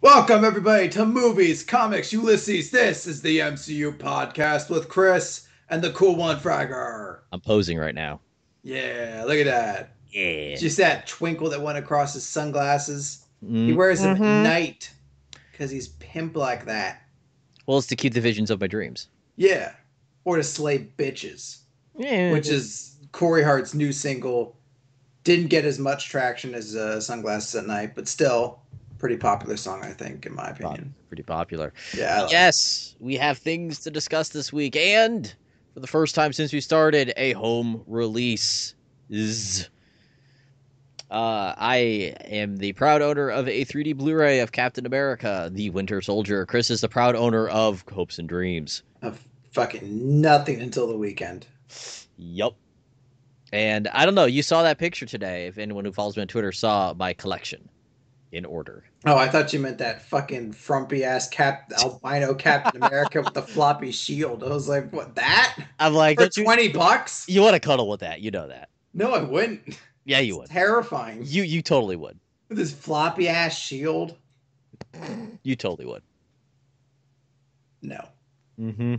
Welcome, everybody, to Movies, Comics, Ulysses. This is the MCU Podcast with Chris and the cool one, Fragger. I'm posing right now. Yeah, look at that. Yeah. Just that twinkle that went across his sunglasses. He wears them at night because he's pimp like that. Well, it's to keep the visions of my dreams. Yeah. Or to slay bitches. Yeah. Which is Corey Hart's new single. Didn't get as much traction as Sunglasses at Night, but still pretty popular song, I think, in my opinion. Pretty popular. Yeah. Yes, we have things to discuss this week, and for the first time since we started, a home release. I am the proud owner of a 3D Blu-ray of Captain America, the Winter Soldier. Chris is the proud owner of Hopes and Dreams. Of fucking nothing until the weekend. Yup. And I don't know, you saw that picture today. If anyone who follows me on Twitter saw my collection in order. Oh, I thought you meant that fucking frumpy ass albino Captain America with the floppy shield. I was like, what, that? I'm like, for $20? You want to cuddle with that, you know that. No, I wouldn't. Yeah, you would. Terrifying. You totally would. With this floppy ass shield. You totally would. No. Mm-hmm.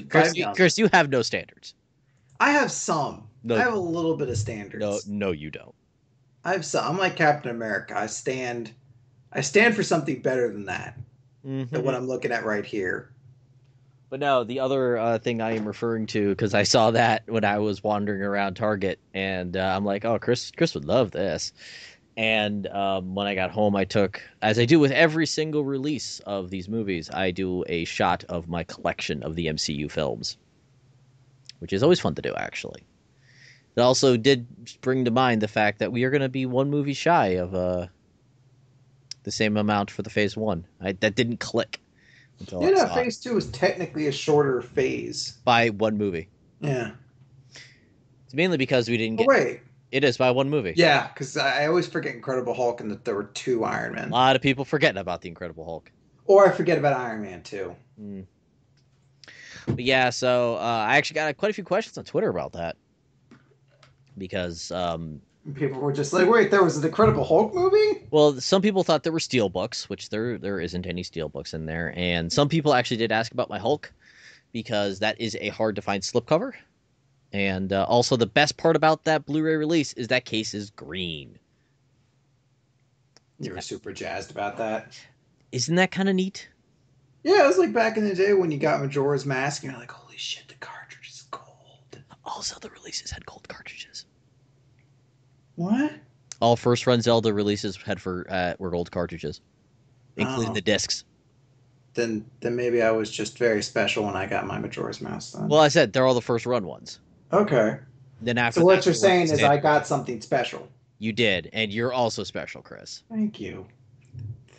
Chris, you have no standards. I have some. No, I have a little bit of standards. No, you don't. I have some. I'm like Captain America. I stand for something better than that. Mm-hmm. Than what I'm looking at right here. But no, the other thing I am referring to, because I saw that when I was wandering around Target, and I'm like, oh, Chris would love this. And when I got home, I took, as I do with every single release of these movies, I do a shot of my collection of the MCU films, which is always fun to do, actually. It also did bring to mind the fact that we are going to be one movie shy of the same amount for the Phase 1. That didn't click. Phase 2 is technically a shorter phase. By one movie. Yeah. It's mainly because we didn't get... Oh, wait. It is by one movie. Yeah, because I always forget Incredible Hulk and that there were two Iron Men. A lot of people forgetting about the Incredible Hulk. Or I forget about Iron Man, too. But yeah, so I actually got quite a few questions on Twitter about that. Because... people were just like, wait, there was an Incredible Hulk movie? Well, some people thought there were steelbooks, which there isn't any steelbooks in there. And some people actually did ask about my Hulk, because that is a hard-to-find slipcover. And also the best part about that Blu-ray release is that case is green. You were super jazzed about that. Isn't that kind of neat? Yeah, it was like back in the day when you got Majora's Mask and you're like, holy shit, the cartridge is gold. All Zelda releases had gold cartridges. What? All first-run Zelda releases were gold cartridges, including the discs. Then maybe I was just very special when I got my Majora's Mask then. Well, I said they're all the first-run ones. Okay. Then after so what you're saying is I got something special. You did, and you're also special, Chris. Thank you.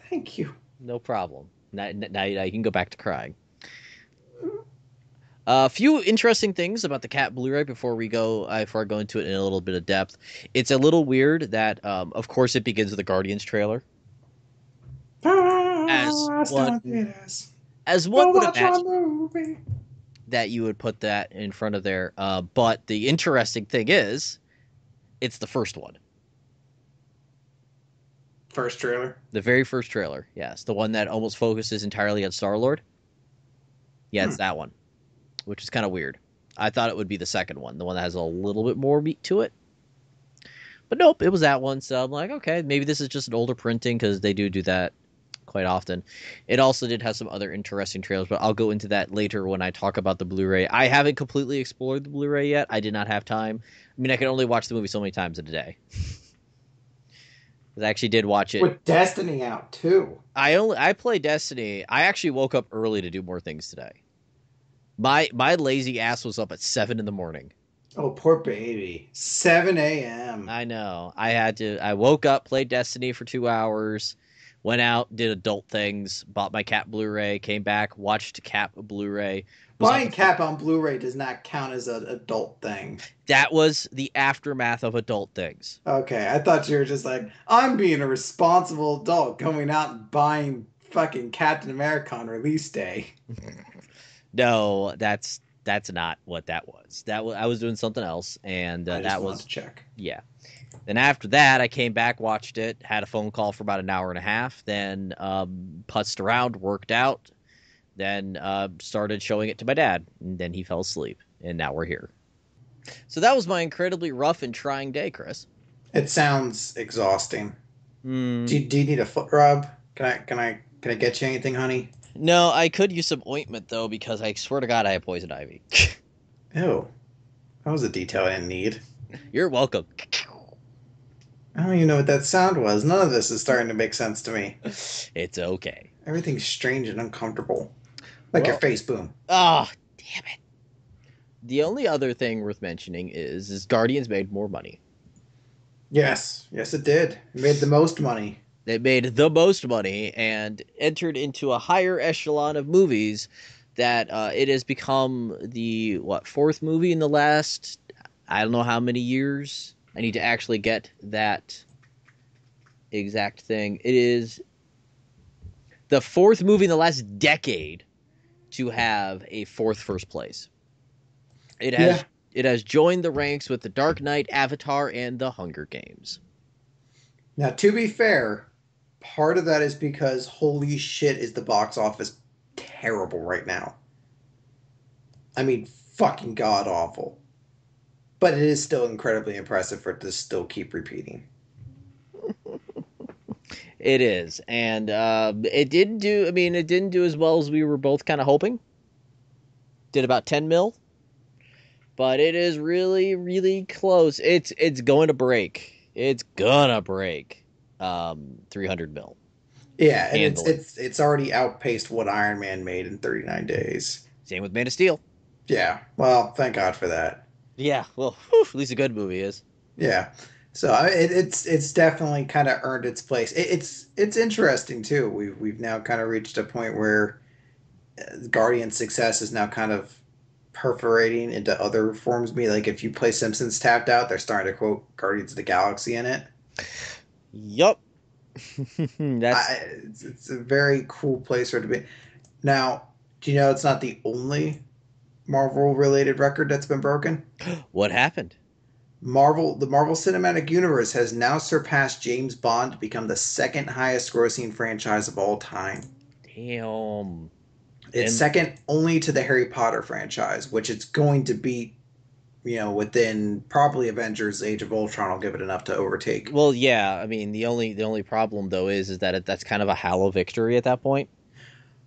Thank you. No problem. Now you can go back to crying. A few interesting things about the Cat Blu-ray before I go into it in a little bit of depth. It's a little weird that, of course, it begins with the Guardians trailer. As one would imagine that you would put that in front of there. But the interesting thing is, it's the first one. First trailer? The very first trailer, yes. The one that almost focuses entirely on Star-Lord. Yeah, it's that one, which is kind of weird. I thought it would be the second one, the one that has a little bit more meat to it. But nope, it was that one. So I'm like, okay, maybe this is just an older printing, because they do that quite often. It also did have some other interesting trailers, but I'll go into that later when I talk about the Blu-ray. I haven't completely explored the Blu-ray yet. I did not have time. I mean, I can only watch the movie so many times in a day. I actually did watch it. With Destiny out, too. I play Destiny. I actually woke up early to do more things today. My lazy ass was up at 7 in the morning. Oh, poor baby. 7 a.m. I know. I woke up, played Destiny for 2 hours, went out, did adult things, bought my Cap Blu-ray, came back, watched Cap Blu-ray. Buying Cap on Blu-ray does not count as an adult thing. That was the aftermath of adult things. Okay, I thought you were just like, I'm being a responsible adult going out and buying fucking Captain America on release day. No, that's not what that was. I was doing something else, and that was to check. Yeah, Then after that, I came back, watched it, had a phone call for about an hour and a half, then putzed around, worked out, then started showing it to my dad, and then he fell asleep, and now we're here. So that was my incredibly rough and trying day, Chris. It sounds exhausting. Do you need a foot rub? Can I get you anything, honey? No, I could use some ointment though, because I swear to God, I have poison ivy. Ew, that was a detail I didn't need. You're welcome. I don't even know what that sound was. None of this is starting to make sense to me. It's okay. Everything's strange and uncomfortable, like your face boom. Oh, damn it! The only other thing worth mentioning is Guardians made more money. Yes, it did. It made the most money. It made the most money and entered into a higher echelon of movies that it has become the, fourth movie in the last, I don't know how many years. I need to actually get that exact thing. It is the fourth movie in the last decade to have a first place. It has joined the ranks with The Dark Knight, Avatar, and The Hunger Games. Now, to be fair, part of that is because holy shit is the box office terrible right now. I mean, fucking god awful. But it is still incredibly impressive for it to still keep repeating. It is, and it didn't do as well as we were both kind of hoping. Did about 10 mil, but it is really, really close. It's going to break. It's gonna break 300 mil. Yeah, and it's already outpaced what Iron Man made in 39 days. Same with Man of Steel. Yeah, well, thank God for that. Yeah, well, at least a good movie is. Yeah, so it's definitely kind of earned its place. It's interesting too. We've now kind of reached a point where Guardian's success is now kind of perforating into other forms. Like if you play Simpsons Tapped Out, they're starting to quote Guardians of the Galaxy in it. Yup. It's a very cool place for it to be. Now, do you know it's not the only Marvel-related record that's been broken? What happened? The Marvel Cinematic Universe has now surpassed James Bond to become the second highest grossing franchise of all time. Damn. It's second only to the Harry Potter franchise, which it's going to beat, within probably Avengers Age of Ultron will give it enough to overtake. Well, yeah, I mean, the only problem though is that that's kind of a hollow victory at that point.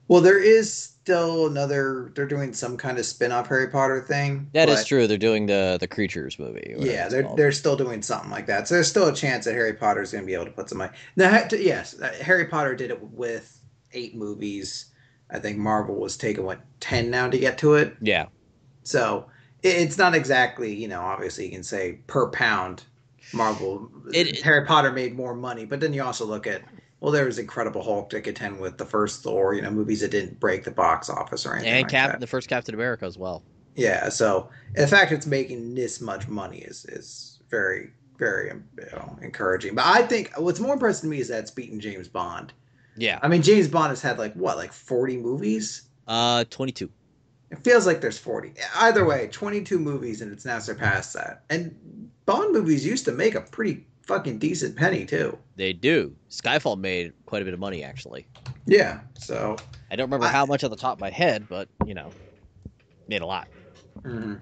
Well, there is still they're doing some kind of spin-off Harry Potter thing. That is true. They're doing the Creatures movie. Yeah, they're still doing something like that. So there's still a chance that Harry Potter's going to be able to put some money. Now, yes, Harry Potter did it with 8 movies. I think Marvel was taking 10 now to get to it. Yeah. So it's not exactly, obviously you can say per pound Harry Potter made more money, but then you also look at, well, there was Incredible Hulk to contend with the first Thor, movies that didn't break the box office or anything and like that. The first Captain America as well. Yeah, so the fact it's making this much money is very, very encouraging. But I think what's more impressive to me is that it's beaten James Bond. Yeah. I mean, James Bond has had like 40 movies? 22. It feels like there's 40. Either way, 22 movies and it's now surpassed that. And Bond movies used to make a pretty fucking decent penny too. They do. Skyfall made quite a bit of money actually. Yeah, so I don't remember how much off the top of my head, but made a lot. Mm-hmm.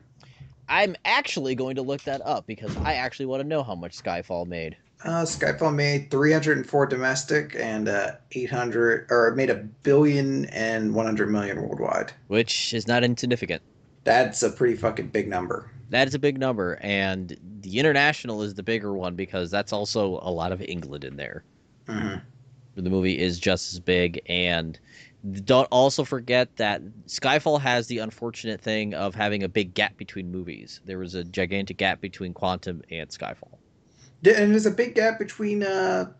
I'm actually going to look that up because I actually want to know how much Skyfall made. Skyfall made 304 domestic and 800, or it made $1 billion and 100 million worldwide, which is not insignificant. That's a pretty fucking big number. That is a big number, and the international is the bigger one because that's also a lot of England in there. Mm-hmm. The movie is just as big, and don't also forget that Skyfall has the unfortunate thing of having a big gap between movies. There was a gigantic gap between Quantum and Skyfall. And there's a big gap between the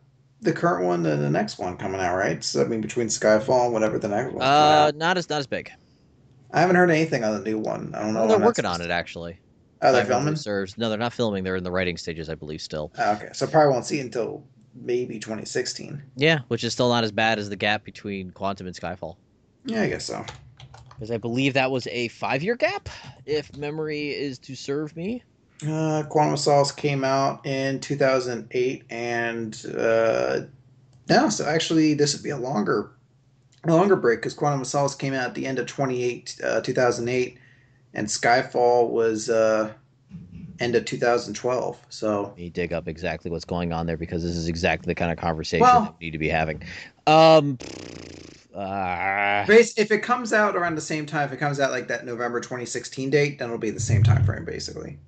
current one and the next one coming out, right? So I mean, between Skyfall and whatever the next one's coming out. Not as big. I haven't heard anything on the new one. I don't know. Well, they're working on it actually. Oh, they're filming? No, they're not filming. They're in the writing stages, I believe, still. Oh, okay, so probably won't see it until maybe 2016. Yeah, which is still not as bad as the gap between Quantum and Skyfall. Yeah, I guess so. Because I believe that was a 5-year gap, if memory is to serve me. Quantum of Solace came out in 2008, and no, so actually this would be a longer break because Quantum of Solace came out at the end of 2008, and Skyfall was end of 2012. So, You dig up exactly what's going on there because this is exactly the kind of conversation that well, we need to be having. Um, uh, if it comes out around the same time, if it comes out like that November 2016 date, then it'll be the same time frame basically.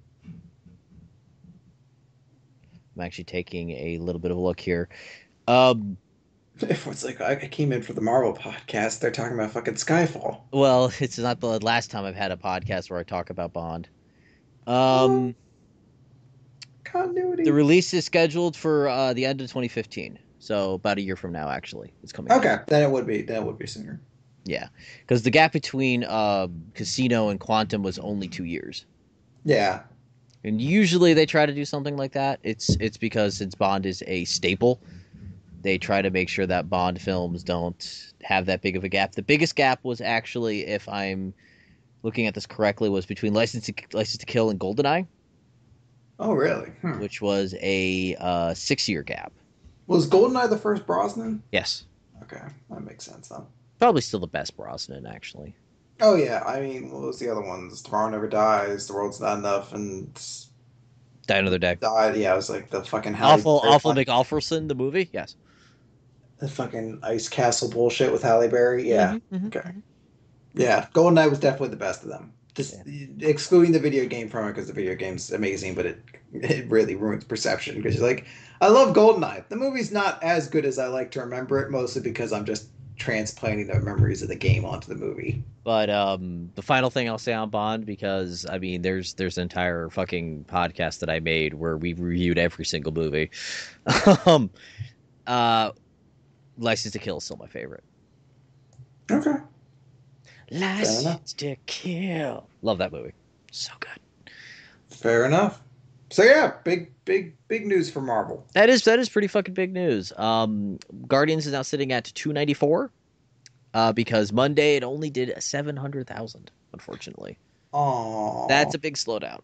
I'm actually taking a little bit of a look here. Um, It's like I came in for the Marvel podcast, they're talking about fucking Skyfall. well, it's not the last time I've had a podcast where I talk about Bond. Well, Um, the continuity. release is scheduled for the end of 2015, so about a year from now. Actually, it's coming out. Okay, then it would be sooner. Yeah, because the gap between Casino and Quantum was only 2 years. Yeah. And usually they try to do something like that. It's because since Bond is a staple, they try to make sure that Bond films don't have that big of a gap. The biggest gap was actually, if I'm looking at this correctly, was between License to Kill and GoldenEye, Oh, really? which was a 6 year gap. Was Goldeneye the first Brosnan? Yes, Okay, that makes sense then. probably still the best Brosnan actually. Oh yeah, I mean, what was the other ones? Tomorrow Never Dies, The World's Not Enough, and Die Another Day. died. Yeah, it was like the fucking Halle Berry, Awful McAlferson, the movie. Yes. the fucking Ice Castle bullshit with Halle Berry. Yeah, okay. Mhm. Yeah, Goldeneye was definitely the best of them. Just Yeah. excluding the video game from it because the video game's amazing, but it really ruins perception because you're like, I love Goldeneye. The movie's not as good as I like to remember it, mostly because I'm just transplanting the memories of the game onto the movie. But the final thing I'll say on Bond, because I mean, there's an entire fucking podcast that I made where we reviewed every single movie. um, uh, License to Kill is still my favorite. Okay, fair enough. License to Kill, love that movie, so good. Fair enough. So yeah, big news for Marvel. That is pretty fucking big news. Guardians is now sitting at 294. Because Monday it only did 700,000. Unfortunately, that's Aww. a big slowdown.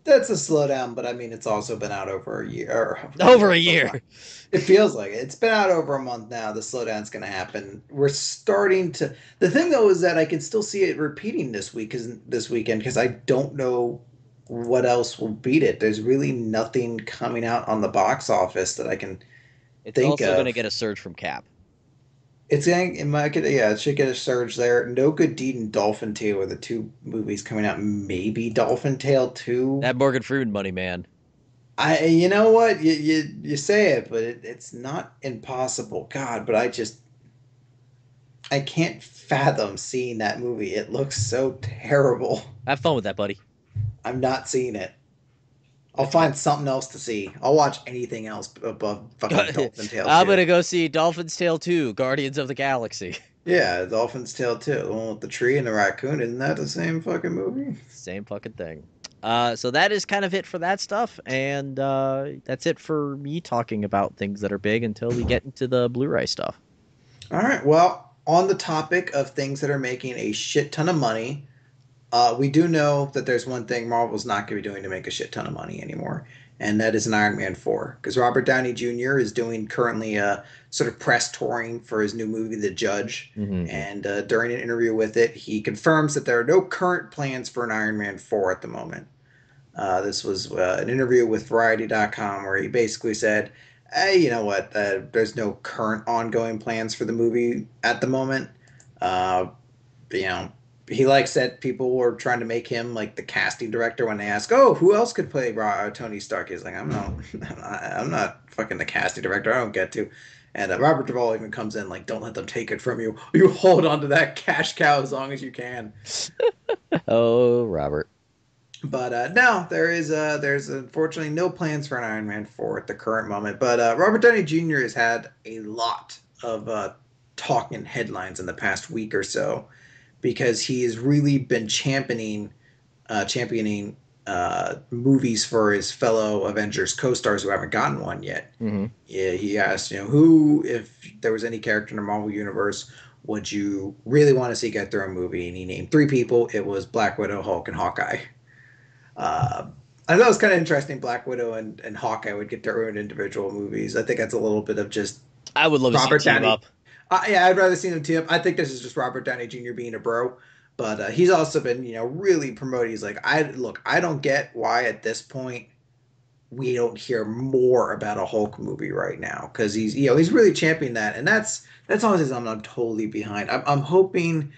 That's a slowdown, but I mean, it's also been out over a year. Over a year. It feels like it. It's been out over a month now. The slowdown's going to happen. We're starting to. The thing though is that I can still see it repeating this weekend because I don't know what else will beat it. There's really nothing coming out on the box office that I can It's think also going to of. get a surge from Cap. It might get, yeah, it should get a surge there. No Good Deed and Dolphin Tale are the two movies coming out. Maybe Dolphin Tale 2. That Morgan Freeman money, man. You know what? You say it, but it's not impossible. God, but I can't fathom seeing that movie. It looks so terrible. Have fun with that, buddy. I'm not seeing it. I'll It's good. find something else to see. I'll watch anything else above fucking Dolphin Tale I'm 2. gonna go see Dolphin's Tale 2, Guardians of the Galaxy. Yeah, Dolphin's Tale 2. The one with the tree and the raccoon. Isn't that the same fucking movie? Same fucking thing. So that is kind of it for that stuff, and that's it for me talking about things that are big until we get into the Blu-ray stuff. All right. Well, on the topic of things that are making a shit ton of money, we do know that there's one thing Marvel's not going to be doing to make a shit ton of money anymore, and that is an Iron Man 4. Because Robert Downey Jr. is doing currently a sort of press touring for his new movie, The Judge. Mm-hmm. And during an interview with it, he confirms that there are no current plans for an Iron Man 4 at the moment. This was an interview with Variety.com where he basically said, hey, you know what? There's no current ongoing plans for the movie at the moment. Uh, you know, he likes that people were trying to make him like the casting director when they ask, "Oh, who else could play Tony Stark?" He's like, I'm not fucking the casting director. I don't get to." And Robert Duvall even comes in like, "Don't let them take it from you. You hold on to that cash cow as long as you can." Oh, Robert. But no, there's unfortunately no plans for an Iron Man 4 at the current moment. But Robert Downey Jr. has had a lot of talk and headlines in the past week or so because he has really been championing movies for his fellow Avengers co-stars who haven't gotten one yet. Mm-hmm. Yeah, he asked, who, if there was any character in the Marvel universe, would you really want to see get through a movie? And he named three people. It was Black Widow, Hulk, and Hawkeye. Uh, I thought it was kind of interesting. Black Widow and Hawkeye would get their own individual movies. I think that's a little bit of just I would love to see a Robert team Downey. up. Yeah, I'd rather see them team up. I think this is just Robert Downey Jr. being a bro, but he's also been, really promoting. He's like, I don't get why at this point we don't hear more about a Hulk movie right now because he's really championing that, and that's always something I'm totally behind. I'm hoping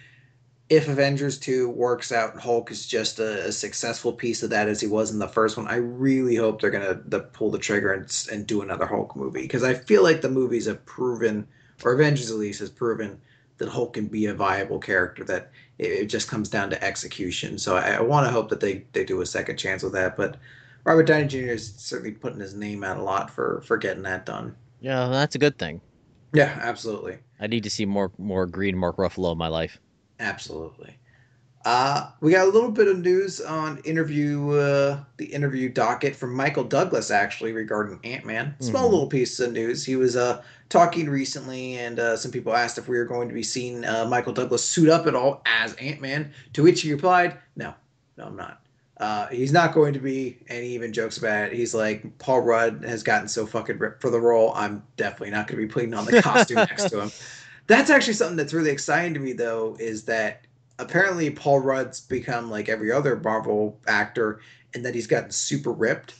if Avengers 2 works out and Hulk is just a successful piece of that as he was in the first one, I really hope they're going to pull the trigger and do another Hulk movie because I feel like the movies have proven, or Avengers at least has proven, that Hulk can be a viable character, that it just comes down to execution. So I want to hope that they do a second chance with that. But Robert Downey Jr. is certainly putting his name out a lot for getting that done. Yeah, that's a good thing. Yeah, absolutely. I need to see more green Mark Ruffalo in my life. Absolutely. We got a little bit of news on the interview docket from Michael Douglas actually regarding Ant-Man. Small Mm-hmm. little piece of news. He was talking recently, and some people asked if we were going to be seeing Michael Douglas suit up at all as Ant-Man. To which he replied, "No, no, I'm not. He's not going to be." And he even jokes about it. He's like, "Paul Rudd has gotten so fucking ripped for the role. I'm definitely not going to be putting on the costume next to him." That's actually something that's really exciting to me, though, is that apparently Paul Rudd's become like every other Marvel actor, and that he's gotten super ripped,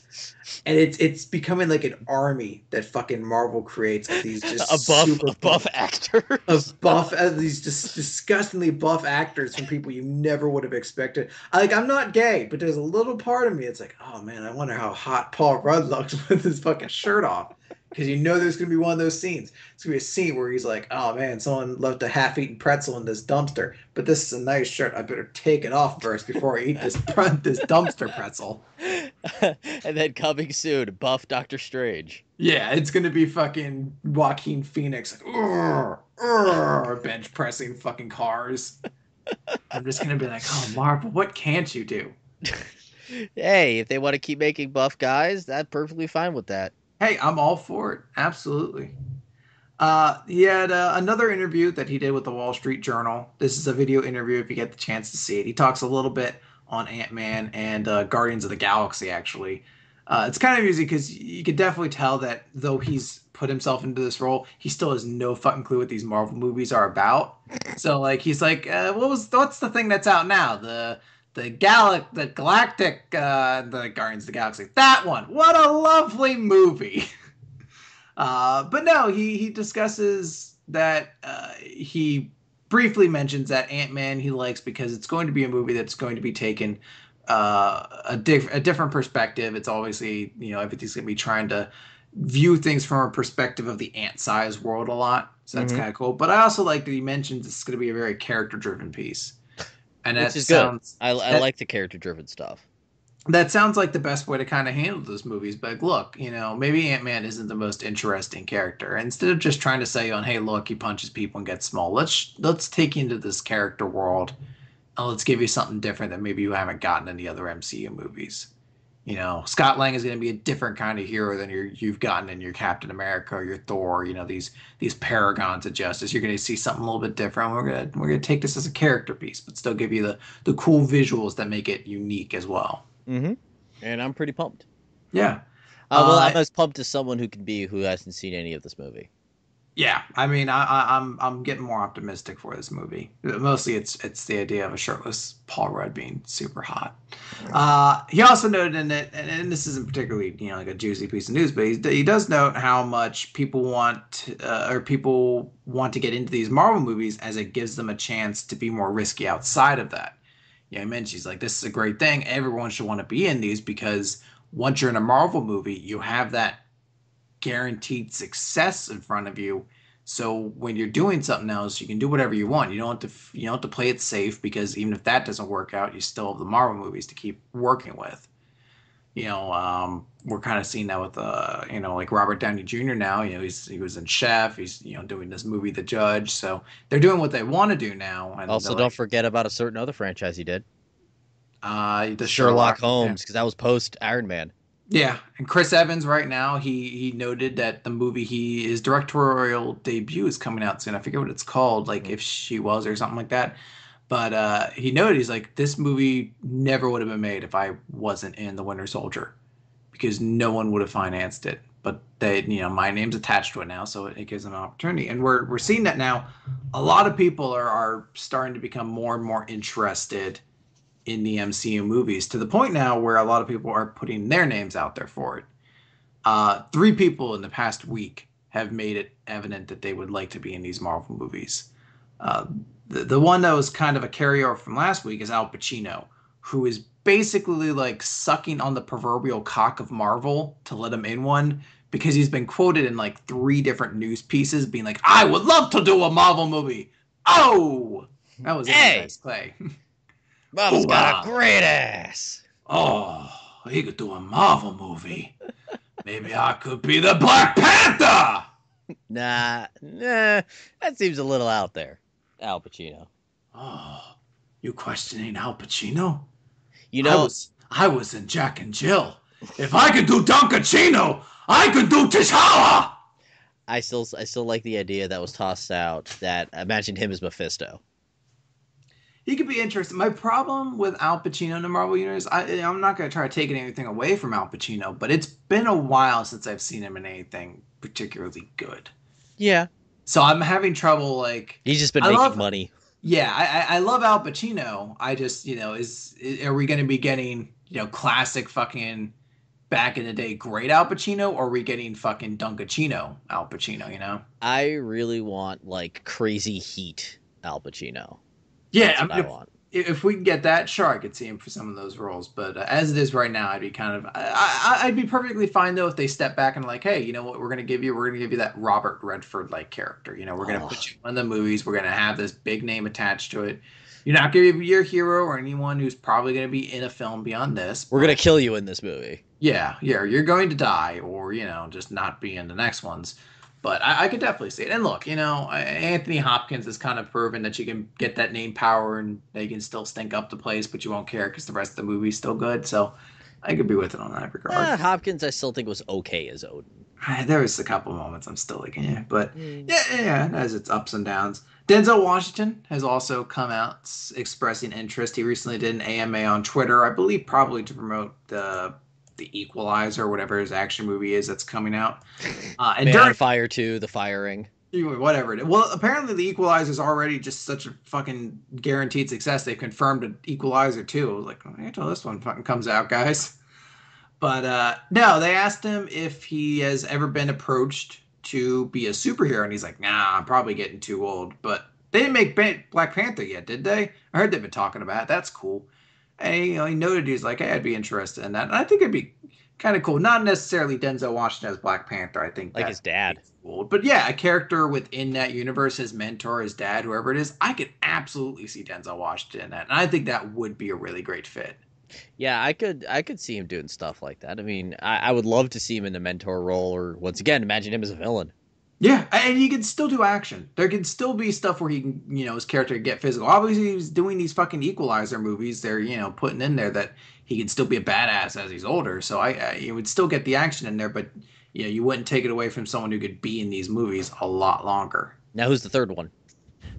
and it's becoming like an army that fucking Marvel creates of these just super A buff actors. of these just disgustingly buff actors from people you never would have expected. I'm not gay, but there's a little part of me. It's like, oh man, I wonder how hot Paul Rudd looks with his fucking shirt off. Because there's going to be one of those scenes. It's going to be a scene where he's like, oh man, someone left a half-eaten pretzel in this dumpster, but this is a nice shirt. I better take it off first before I eat this dumpster pretzel. And then coming soon, buff Doctor Strange. Yeah, it's going to be fucking Joaquin Phoenix, like, bench pressing fucking cars. I'm just going to be like, oh, Marvel, what can't you do? Hey, if they want to keep making buff guys, that's perfectly fine with that. Hey, I'm all for it. Absolutely. He had another interview that he did with the Wall Street Journal. This is a video interview if you get the chance to see it. He talks a little bit on Ant-Man and Guardians of the Galaxy, actually. It's kind of amusing because you could definitely tell that though he's put himself into this role, he still has no fucking clue what these Marvel movies are about. So like he's like, what's the thing that's out now? The Galactic the Guardians of the Galaxy. That one. What a lovely movie. But no, he discusses that he briefly mentions that Ant-Man he likes because it's going to be a movie that's going to be taken a different perspective. It's obviously, everything's going to be trying to view things from a perspective of the ant-sized world a lot. So that's kind of cool. But I also like that he mentions it's going to be a very character-driven piece. And Which that is good. sounds I that, like the character-driven stuff. that sounds like the best way to kind of handle those movies. But look, maybe Ant-Man isn't the most interesting character. Instead of just trying to say on, hey, look, he punches people and gets small. Let's take you into this character world and let's give you something different that maybe you haven't gotten in the other MCU movies. Scott Lang is going to be a different kind of hero than you've gotten in your Captain America or your Thor. These paragons of justice. You're going to see something a little bit different. We're gonna take this as a character piece, but still give you the cool visuals that make it unique as well. Mm-hmm. And I'm pretty pumped. Yeah. Well, I'm as pumped as someone who hasn't seen any of this movie. Yeah, I mean, I'm getting more optimistic for this movie. Mostly, it's the idea of a shirtless Paul Rudd being super hot. He also noted in it, and this isn't particularly like a juicy piece of news, but he does note how much people want to get into these Marvel movies as it gives them a chance to be more risky outside of that. Yeah, I mentioned she's like, this is a great thing. Everyone should want to be in these because once you're in a Marvel movie, you have that guaranteed success in front of you. So when you're doing something else, you can do whatever you want. You don't have to play it safe because even if that doesn't work out, you still have the Marvel movies to keep working with. We're kind of seeing that with like Robert Downey Jr. now. He was in Chef. He's doing this movie The Judge. So they're doing what they want to do now. And also, don't forget about a certain other franchise he did. The Sherlock Holmes, because that was post Iron Man. Yeah, and Chris Evans right now, he noted that the movie his directorial debut is coming out soon. I forget what it's called, like If She Was or something like that. But he noted, he's like, this movie never would have been made if I wasn't in The Winter Soldier, because no one would have financed it. But they, my name's attached to it now, so it gives them an opportunity. And we're seeing that now. A lot of people are starting to become more and more interested in the MCU movies, to the point now where a lot of people are putting their names out there for it. 3 people in the past week have made it evident that they would like to be in these Marvel movies. The one that was kind of a carryover from last week is Al Pacino, who is basically like sucking on the proverbial cock of Marvel to let him in one, because he's been quoted in like 3 different news pieces being like, I would love to do a Marvel movie. Oh, that was nice Clay. Marvel's got a great ass. Oh, he could do a Marvel movie. Maybe I could be the Black Panther. Nah, that seems a little out there. Al Pacino. Oh, you questioning Al Pacino? You know, I was in Jack and Jill. If I could do Don Pacino, I could do T'Challa. I still like the idea that was tossed out that imagined him as Mephisto. He could be interesting. My problem with Al Pacino in the Marvel Universe, I'm not going to try to take anything away from Al Pacino, but it's been a while since I've seen him in anything particularly good. Yeah. So I'm having trouble, like... He's just been making money. Yeah, I love Al Pacino. I just, are we going to be getting, classic fucking back in the day great Al Pacino, or are we getting fucking Dunkachino Al Pacino, I really want, like, crazy heat Al Pacino. Yeah, I mean, if we can get that, sure, I could see him for some of those roles. But as it is right now, I'd be I'd be perfectly fine though if they step back and like, hey, you know what, we're gonna give you that Robert Redford like character. We're gonna put you in one of the movies. We're gonna have this big name attached to it. You're not gonna be your hero or anyone who's probably gonna be in a film beyond this. We're gonna kill you in this movie. Yeah, you're going to die, or just not be in the next ones. But I could definitely see it. And look, Anthony Hopkins has kind of proven that you can get that name power and they can still stink up the place, but you won't care because the rest of the movie's still good. So I could be with it on that regard. Hopkins, I still think was okay as Odin. There was a couple of moments I'm still like, but yeah, it has its ups and downs. Denzel Washington has also come out expressing interest. He recently did an AMA on Twitter, I believe probably to promote the Equalizer, whatever his action movie is that's coming out. And Man on Fire 2, The Firing. Whatever it is. Well, apparently The Equalizer is already just such a fucking guaranteed success. They confirmed an Equalizer 2. I was like, wait till this one fucking comes out, guys. But no, they asked him if he has ever been approached to be a superhero, and he's like, nah, I'm probably getting too old. But they didn't make Black Panther yet, did they? I heard they've been talking about it. That's cool. And he noted, he's like, hey, I'd be interested in that. And I think it'd be kind of cool. Not necessarily Denzel Washington as Black Panther. I think like his dad. Cool. But yeah, a character within that universe, his mentor, his dad, whoever it is, I could absolutely see Denzel Washington in that. And I think that would be a really great fit. Yeah, I could see him doing stuff like that. I mean, I would love to see him in the mentor role, or once again, imagine him as a villain. Yeah, and he can still do action. There can still be stuff where he can, his character can get physical. Obviously, he's doing these fucking Equalizer movies. They're, putting in there that he can still be a badass as he's older. So you would still get the action in there, but you wouldn't take it away from someone who could be in these movies a lot longer. Now, who's the third one?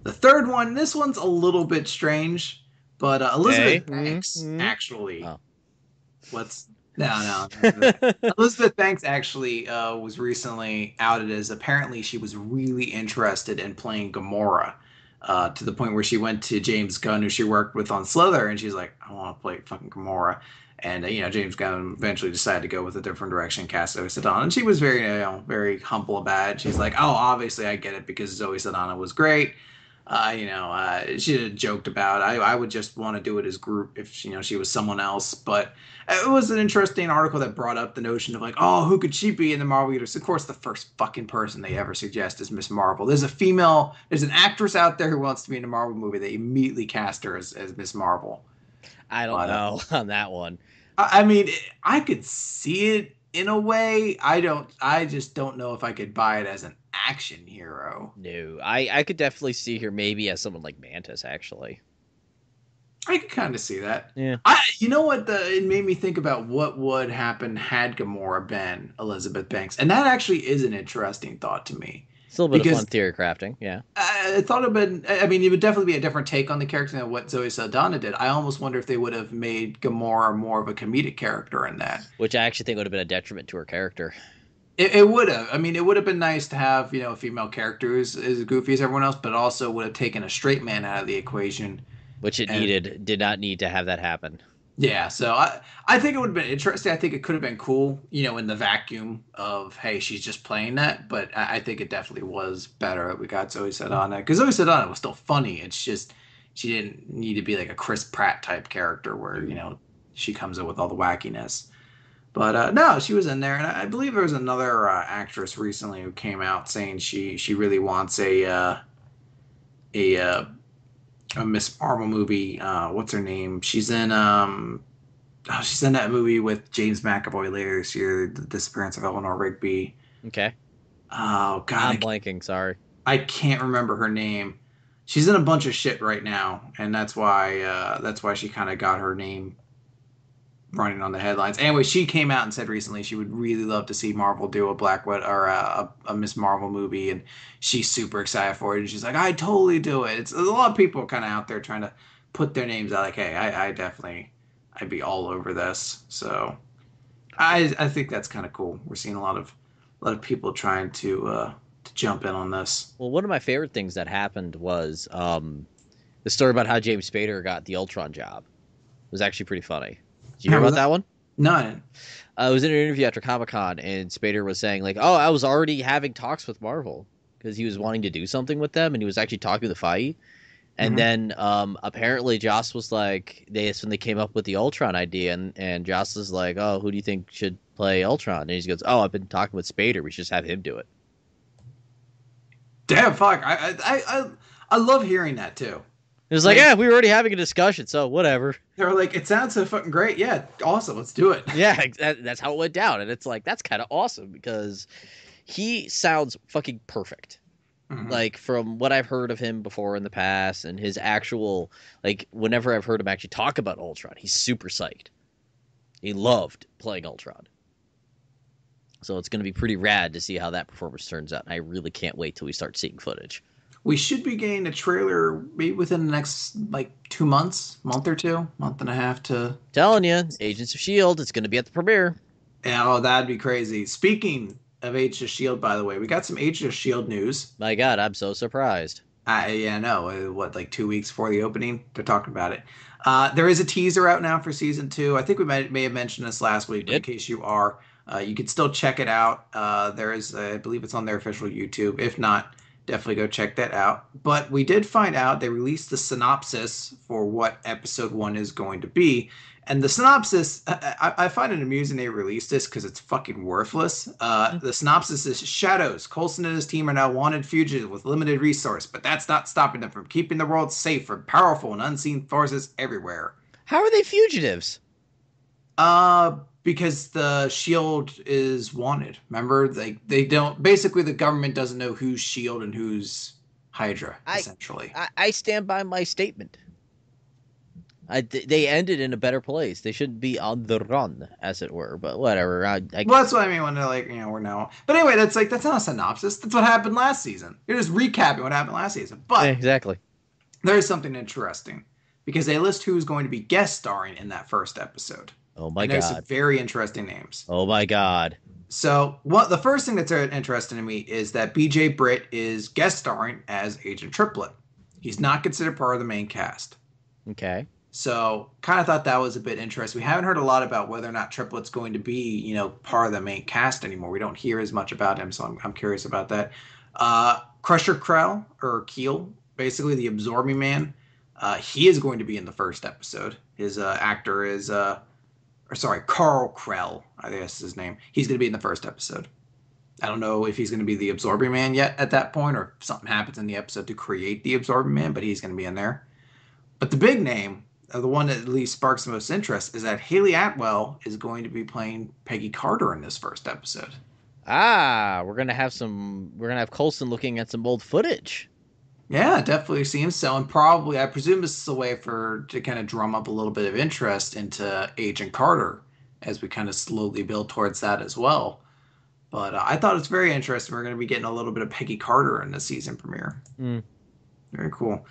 The third one, this one's a little bit strange, but Elizabeth Banks actually. Oh. No. Elizabeth Banks actually was recently outed as apparently she was really interested in playing Gamora, to the point where she went to James Gunn, who she worked with on Slither, and she's like, I want to play fucking Gamora. And, James Gunn eventually decided to go with a different direction, cast Zoe Saldana. And she was very, very humble about it. She's like, oh, obviously I get it because Zoe Saldana was great. She joked about I would just want to do it as group if she was someone else. But it was an interesting article that brought up the notion of like, oh, who could she be in the Marvel universe? Of course, the first fucking person they ever suggest is Miss Marvel. There's an actress out there who wants to be in a Marvel movie. They immediately cast her as Miss Marvel. I don't know on that one. I mean, I could see it in a way. I just don't know if I could buy it as an action hero. No, I could definitely see her maybe as someone like Mantis, actually. I could kind of see that. Yeah. You know what? It made me think about what would happen had Gamora been Elizabeth Banks, and that actually is an interesting thought to me. It's a little bit of fun theory crafting, yeah. I thought it'd been. I mean, it would definitely be a different take on the character than what Zoe Saldana did. I almost wonder if they would have made Gamora more of a comedic character in that. Which I actually think would have been a detriment to her character. It would have. I mean, it would have been nice to have a female character who's as goofy as everyone else, but also would have taken a straight man out of the equation. Which it And did not need to have that happen. yeah, so I think it would have been interesting. I think it could have been cool, in the vacuum of, hey, she's just playing that. But I think it definitely was better that we got Zoe Saldana, because Zoe Saldana was still funny. It's just she didn't need to be like a Chris Pratt type character where she comes in with all the wackiness. But no, she was in there, and I believe there was another actress recently who came out saying she really wants a Miss Marvel movie. What's her name? She's in that movie with James McAvoy later this year, The Disappearance of Eleanor Rigby. Okay. Oh I'm God, blanking. Sorry. I can't remember her name. She's in a bunch of shit right now, and that's why she kind of got her name running on the headlines. Anyway, she came out and said recently she would really love to see Marvel do a Black Widow or a Miss Marvel movie, and she's super excited for it. And she's like, "I totally do it." It's a lot of people kind of out there trying to put their names out, like, "Hey, I definitely, I'd be all over this." So I think that's kind of cool. We're seeing a lot of people trying to jump in on this. Well, one of my favorite things that happened was the story about how James Spader got the Ultron job. It was actually pretty funny. Did you hear about that one? No, I didn't. I was in an interview after Comic-Con, and Spader was saying, like, oh, I was already having talks with Marvel because he was wanting to do something with them, and he was actually talking to Feige. And then apparently Joss was like, that's when they came up with the Ultron idea, and Joss was like, oh, who do you think should play Ultron? And he goes, oh, I've been talking with Spader. We should just have him do it. Damn, fuck. I love hearing that too. It was like, yeah, we were already having a discussion, so whatever. They were like, it sounds so fucking great. Yeah, awesome. Let's do it. Yeah, that's how it went down. And it's like, that's kind of awesome because he sounds fucking perfect. Mm-hmm. Like, from what I've heard of him before in the past and his actual, like, whenever I've heard him actually talk about Ultron, he's super psyched. He loved playing Ultron. So it's going to be pretty rad to see how that performance turns out. And I really can't wait till we start seeing footage. We should be getting a trailer maybe within the next, 2 months, month or two, month and a half to... Telling you, Agents of S.H.I.E.L.D., it's going to be at the premiere. Oh, that'd be crazy. Speaking of Agents of S.H.I.E.L.D., by the way, we got some Agents of S.H.I.E.L.D. news. My God, I'm so surprised. Yeah, no. What, 2 weeks before the opening? They're talking about it. There is a teaser out now for season 2. I think we may have mentioned this last week, but in case you are, you can still check it out. There is, I believe it's on their official YouTube. If not, definitely go check that out. But we did find out they released the synopsis for what episode 1 is going to be. And the synopsis, I find it amusing they released this because it's fucking worthless. The synopsis is Shadows. Coulson and his team are now wanted fugitives with limited resource, but that's not stopping them from keeping the world safe from powerful and unseen forces everywhere. How are they fugitives? Because the Shield is wanted. Remember, they don't. Basically, the government doesn't know who's Shield and who's Hydra. Essentially, I stand by my statement. They ended in a better place. They should be on the run, as it were. But whatever. Well, that's what I mean when they're like, we're now. But anyway, that's not a synopsis. That's what happened last season. You're just recapping what happened last season. But exactly, there is something interesting because they list who's going to be guest starring in that first episode. Oh my God! There's some very interesting names. Oh my God! So, the first thing that's interesting to me is that BJ Britt is guest starring as Agent Triplet. He's not considered part of the main cast. Okay. So, kind of thought that was a bit interesting. We haven't heard a lot about whether or not Triplet's going to be, part of the main cast anymore. We don't hear as much about him, so I'm curious about that. Crusher Krell, or Keel, basically the Absorbing Man, he is going to be in the first episode. His actor is... Carl Krell, I guess is his name. He's going to be in the first episode. I don't know if he's going to be the Absorbing Man yet at that point, or if something happens in the episode to create the Absorbing Man, but he's going to be in there. But the big name, the one that at least sparks the most interest, is that Haley Atwell is going to be playing Peggy Carter in this first episode. We're going to have Coulson looking at some old footage. Yeah, it definitely seems so. And probably, I presume this is a way to kind of drum up a little bit of interest into Agent Carter as we kind of slowly build towards that as well. But I thought it's very interesting. We're going to be getting a little bit of Peggy Carter in the season premiere. Very cool.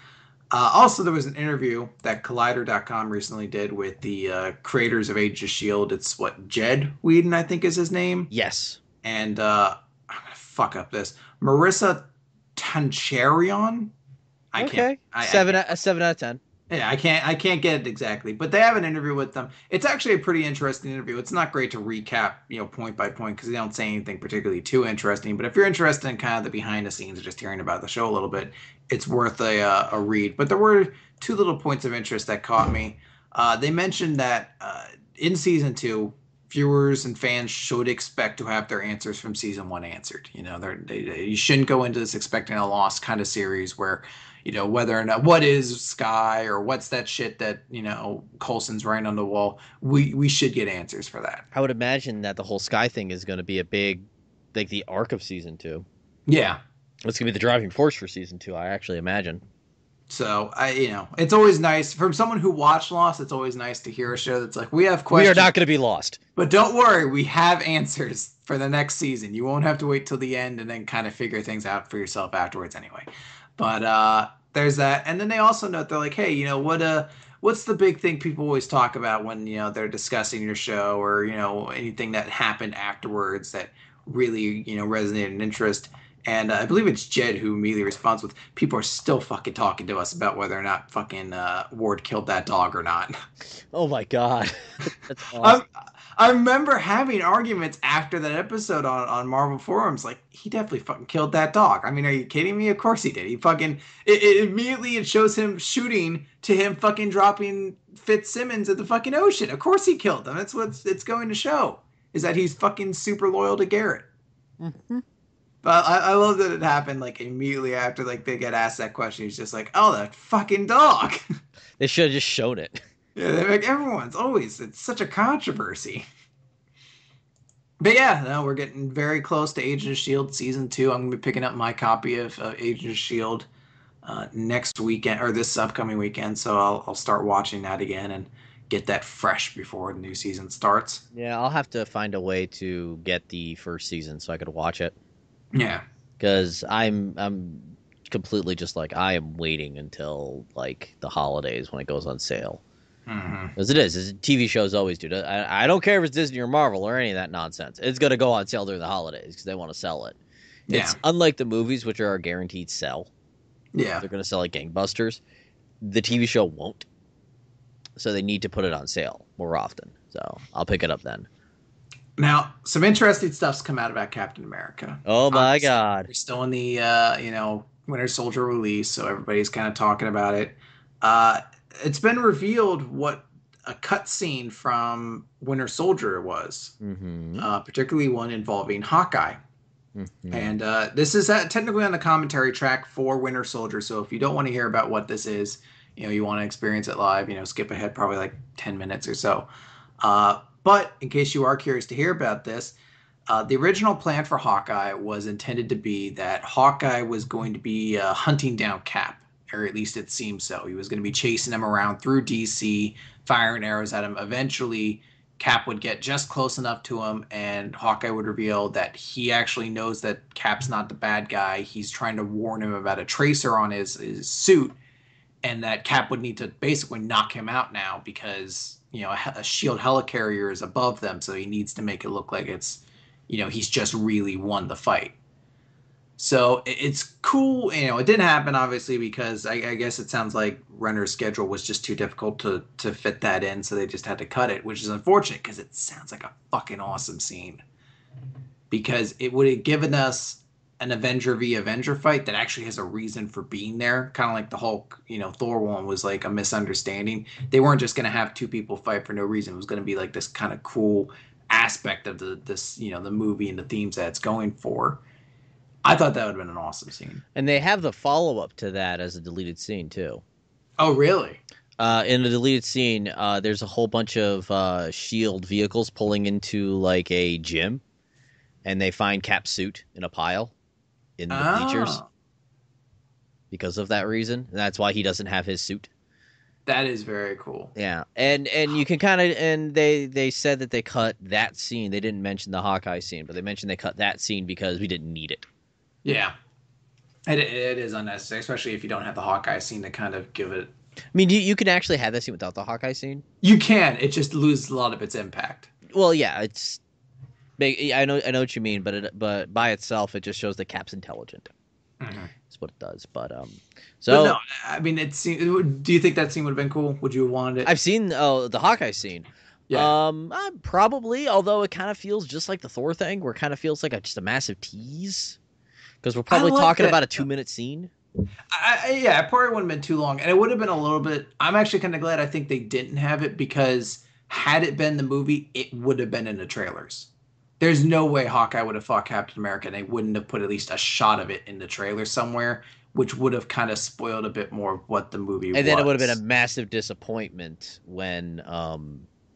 Also, there was an interview that Collider.com recently did with the creators of Age of Shield. It's what Jed Whedon, I think, is his name, Yes. and I'm gonna fuck up this. Marissa Tancharion. I can't. Okay. I can't. A 7 out of 10. Yeah, I can't get it exactly, but they have an interview with them. It's actually a pretty interesting interview. It's not great to recap, point by point because they don't say anything particularly too interesting. But if you're interested in kind of the behind the scenes or just hearing about the show a little bit, it's worth a read. But there were two little points of interest that caught me. They mentioned that in season two, viewers and fans should expect to have their answers from season one answered. You shouldn't go into this expecting a lost kind of series where whether or not what is Sky or what's that shit that, Coulson's writing on the wall. We should get answers for that. I would imagine that the whole Sky thing is going to be a big, like the arc of season 2. Yeah. It's going to be the driving force for season 2, I actually imagine. So it's always nice from someone who watched Lost. It's always nice to hear a show that's like, we have questions. We are not going to be lost. But don't worry, we have answers for the next season. You won't have to wait till the end and then kind of figure things out for yourself afterwards anyway. But there's that. And then they also note, they're like, hey, what's the big thing people always talk about when, they're discussing your show or, anything that happened afterwards that really, resonated in interest. And I believe it's Jed who immediately responds with, people are still fucking talking to us about whether or not fucking Ward killed that dog or not. Oh my God. That's awesome. I remember having arguments after that episode on Marvel forums, like, he definitely fucking killed that dog. I mean, are you kidding me? Of course he did. He fucking, it shows him shooting to him fucking dropping Fitzsimmons at the fucking ocean. Of course he killed him. That's what it's going to show, is that he's fucking super loyal to Garrett. Mm-hmm. But I love that it happened, like, immediately after, like, they get asked that question. He's just like, oh, that fucking dog. They should have just shown it. Yeah, like, it's such a controversy. But yeah, no, we're getting very close to Agent of S.H.I.E.L.D. Season 2. I'm going to be picking up my copy of Agent of S.H.I.E.L.D. Next weekend, or this upcoming weekend, so I'll start watching that again and get that fresh before the new season starts. Yeah, I'll have to find a way to get the first season so I could watch it. Yeah. Because I'm completely just like, I am waiting until, like, the holidays when it goes on sale. As it is. TV shows always do. I don't care if it's Disney or Marvel or any of that nonsense. It's going to go on sale during the holidays because they want to sell it. It's unlike the movies, which are a guaranteed sell. Yeah. They're going to sell like gangbusters. The TV show won't. So they need to put it on sale more often. So I'll pick it up then. Now, some interesting stuff's come out about Captain America. Oh my God. We're still in the, Winter Soldier release, so everybody's kind of talking about it. It's been revealed what a cutscene from Winter Soldier was, particularly one involving Hawkeye. Mm-hmm. And this is technically on the commentary track for Winter Soldier, so if you don't want to hear about what this is, you want to experience it live, skip ahead probably like 10 minutes or so. But in case you are curious to hear about this, the original plan for Hawkeye was intended to be that Hawkeye was going to be hunting down Cap. Or at least it seems so. He was going to be chasing him around through DC, firing arrows at him. Eventually, Cap would get just close enough to him, and Hawkeye would reveal that he actually knows that Cap's not the bad guy. He's trying to warn him about a tracer on his suit, and that Cap would need to basically knock him out now because, a S.H.I.E.L.D. helicarrier is above them, so he needs to make it look like it's, he's just really won the fight. So it's cool. It didn't happen, obviously, because I guess it sounds like Renner's schedule was just too difficult to fit that in, so they just had to cut it, which is unfortunate because it sounds like a fucking awesome scene. Because it would have given us an Avenger v. Avenger fight that actually has a reason for being there. Kind of like the Hulk, Thor one was like a misunderstanding. They weren't just going to have two people fight for no reason. It was going to be like this kind of cool aspect of the movie and the themes that it's going for. I thought that would have been an awesome scene. And they have the follow-up to that as a deleted scene, too. Oh, really? In the deleted scene, there's a whole bunch of S.H.I.E.L.D. vehicles pulling into, like, a gym. And they find Cap's suit in a pile in the bleachers. Because of that reason. And that's why he doesn't have his suit. That is very cool. Yeah. And you can kind of... And they said that they cut that scene. They didn't mention the Hawkeye scene, but they mentioned they cut that scene because we didn't need it. Yeah. It is unnecessary, especially if you don't have the Hawkeye scene to kind of give it. I mean, you can actually have that scene without the Hawkeye scene. You can. It just loses a lot of its impact. Well, yeah, it's. I know what you mean, but by itself, it just shows that Cap's intelligent. Mm-hmm. That's what it does. But But so no, I mean, do you think that scene would have been cool? Would you have wanted it? I've seen the Hawkeye scene. Yeah. Probably, although it kind of feels just like the Thor thing, where it kind of feels like just a massive tease, because we're probably like talking that. about a 2-minute scene. Yeah, it probably wouldn't have been too long, and it would have been a little bit. I'm actually kind of glad I think they didn't have it because had it been the movie, it would have been in the trailers. There's no way Hawkeye would have fought Captain America, and they wouldn't have put at least a shot of it in the trailer somewhere, which would have kind of spoiled a bit more of what the movie was. And then it would have been a massive disappointment when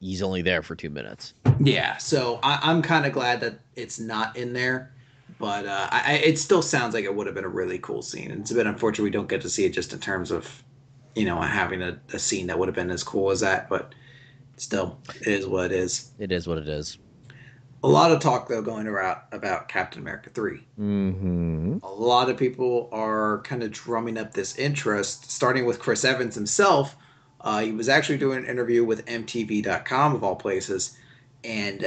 he's only there for 2 minutes. Yeah, so I'm kind of glad that it's not in there, but it still sounds like it would have been a really cool scene. And it's a bit unfortunate we don't get to see it just in terms of, having a scene that would have been as cool as that, but still, it is what it is. It is what it is. A lot of talk, though, going around about Captain America 3. Mm-hmm. A lot of people are kind of drumming up this interest, starting with Chris Evans himself. He was actually doing an interview with MTV.com, of all places, and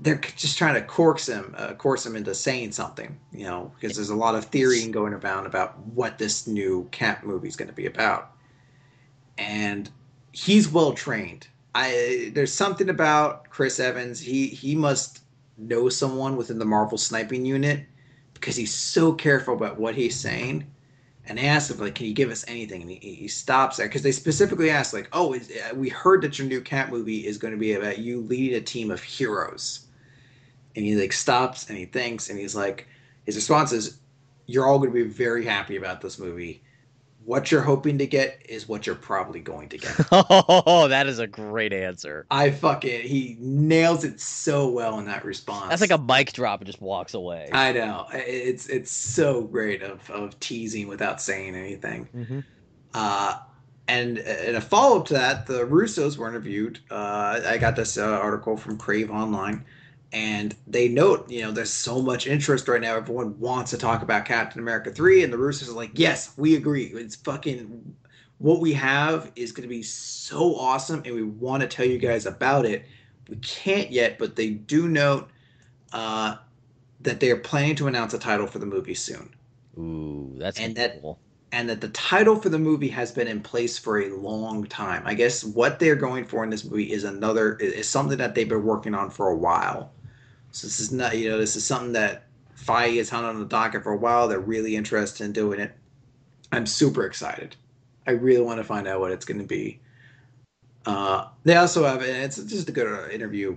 they're just trying to coax him into saying something, because there's a lot of theory going around about what this new Cap movie is going to be about. And he's well trained. There's something about Chris Evans. He must know someone within the Marvel sniping unit because he's so careful about what he's saying. And they asked him, like, can you give us anything? And he stops there because they specifically asked, like, we heard that your new Cat movie is going to be about you leading a team of heroes. And he, like, stops and he thinks and he's like, his response is, you're all going to be very happy about this movie. What you're hoping to get is what you're probably going to get. Oh, that is a great answer. He nails it so well in that response. That's like a mic drop and just walks away. I know. It's so great of teasing without saying anything. Mm-hmm. And in a follow-up to that, the Russos were interviewed. I got this article from Crave Online, and they note, there's so much interest right now. Everyone wants to talk about Captain America 3, and the Russos are like, yes, we agree. It's fucking, what we have is going to be so awesome, and we want to tell you guys about it. We can't yet, but they do note that they are planning to announce a title for the movie soon. Ooh, that's cool. And that the title for the movie has been in place for a long time. I guess what they're going for in this movie is something that they've been working on for a while. So this is not, this is something that Feige has had on the docket for a while. They're really interested in doing it. I'm super excited. I really want to find out what it's going to be. They also have, and it's just a good interview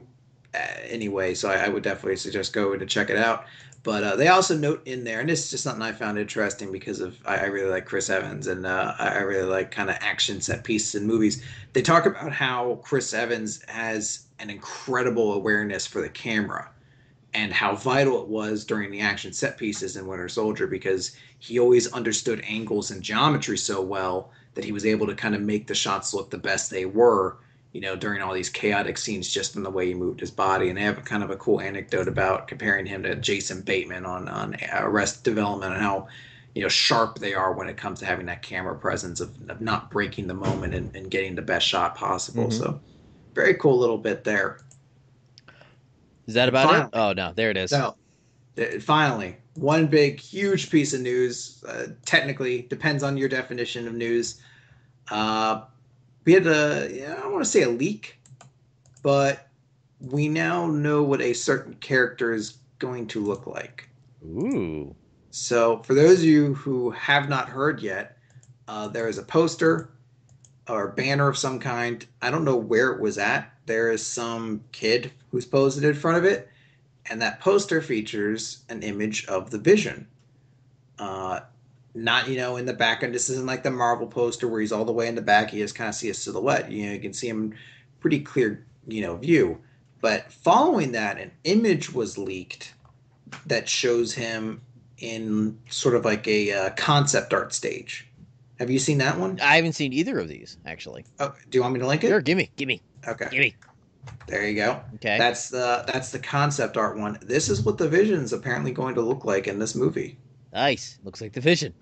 anyway, so I would definitely suggest going to check it out. But they also note in there, and this is just something I found interesting because I really like Chris Evans, and I really like kind of action set pieces in movies. They talk about how Chris Evans has an incredible awareness for the camera and how vital it was during the action set pieces in Winter Soldier because he always understood angles and geometry so well that he was able to kind of make the shots look the best they were, during all these chaotic scenes just from the way he moved his body. And they have kind of a cool anecdote about comparing him to Jason Bateman on Arrested Development and how, sharp they are when it comes to having that camera presence of not breaking the moment and getting the best shot possible. Mm-hmm. So very cool little bit there. Is that about it? Oh, no, there it is. So, finally, one big, huge piece of news, technically, depends on your definition of news. We had I don't want to say a leak, but we now know what a certain character is going to look like. Ooh. So, for those of you who have not heard yet, there is a poster or banner of some kind. I don't know where it was at. There is some kid who's posted in front of it, and that poster features an image of the Vision. Not, in the background. This isn't like the Marvel poster where he's all the way in the back. You just kind of see a silhouette. You can see him pretty clear, view. But following that, an image was leaked that shows him in sort of like a concept art stage. Have you seen that one? I haven't seen either of these, actually. Oh, do you want me to link it? Sure, give me. Okay. Give me. There you go. Okay. That's the concept art one. This is what the Vision's apparently going to look like in this movie. Nice. Looks like the Vision.